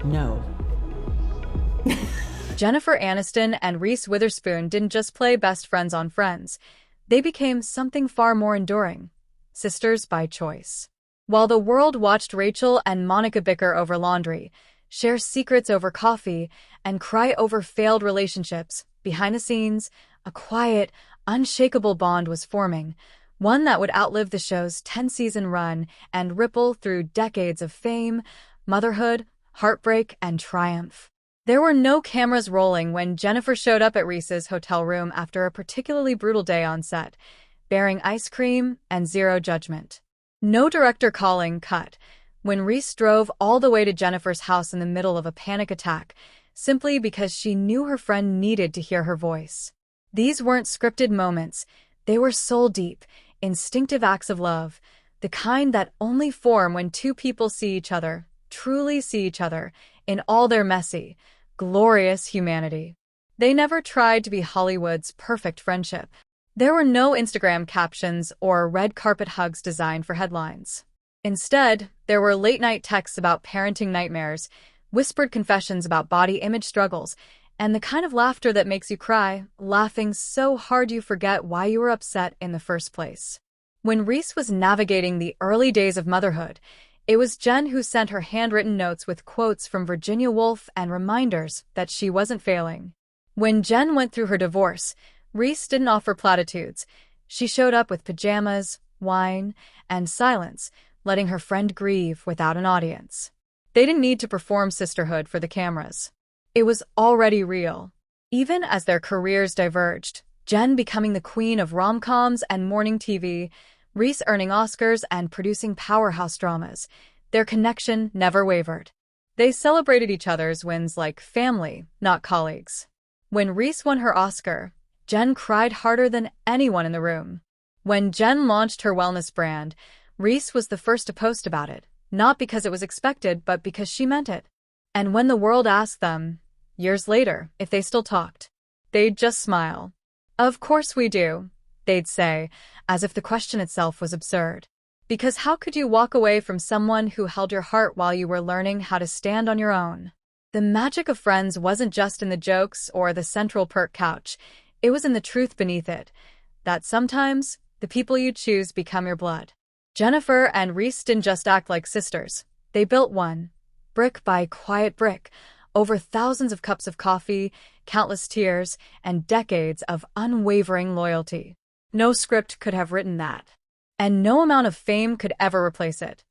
No. Jennifer Aniston and Reese Witherspoon didn't just play best friends on Friends. They became something far more enduring. Sisters by choice. While the world watched Rachel and Monica bicker over laundry, share secrets over coffee, and cry over failed relationships, behind the scenes, a quiet, unshakable bond was forming, one that would outlive the show's 10-season run and ripple through decades of fame, motherhood, heartbreak, and triumph. There were no cameras rolling when Jennifer showed up at Reese's hotel room after a particularly brutal day on set, bearing ice cream and zero judgment. No director calling cut when Reese drove all the way to Jennifer's house in the middle of a panic attack, simply because she knew her friend needed to hear her voice. These weren't scripted moments, they were soul-deep, instinctive acts of love, the kind that only form when two people see each other, truly see each other, in all their messy, glorious humanity. They never tried to be Hollywood's perfect friendship. There were no Instagram captions or red carpet hugs designed for headlines. Instead, there were late-night texts about parenting nightmares, whispered confessions about body image struggles, and the kind of laughter that makes you cry, laughing so hard you forget why you were upset in the first place. When Reese was navigating the early days of motherhood, it was Jen who sent her handwritten notes with quotes from Virginia Woolf and reminders that she wasn't failing. When Jen went through her divorce, Reese didn't offer platitudes. She showed up with pajamas, wine, and silence, letting her friend grieve without an audience. They didn't need to perform sisterhood for the cameras. It was already real. Even as their careers diverged, Jen becoming the queen of rom-coms and morning TV, Reese earning Oscars and producing powerhouse dramas, their connection never wavered. They celebrated each other's wins like family, not colleagues. When Reese won her Oscar, Jen cried harder than anyone in the room. When Jen launched her wellness brand, Reese was the first to post about it, not because it was expected, but because she meant it. And when the world asked them, years later, if they still talked, they'd just smile. "Of course we do," they'd say, as if the question itself was absurd. Because how could you walk away from someone who held your heart while you were learning how to stand on your own? The magic of Friends wasn't just in the jokes or the central perk couch, it was in the truth beneath it, that sometimes the people you choose become your blood. Jennifer and Reese didn't just act like sisters, they built one, brick by quiet brick, over thousands of cups of coffee, countless tears, and decades of unwavering loyalty. No script could have written that. And no amount of fame could ever replace it.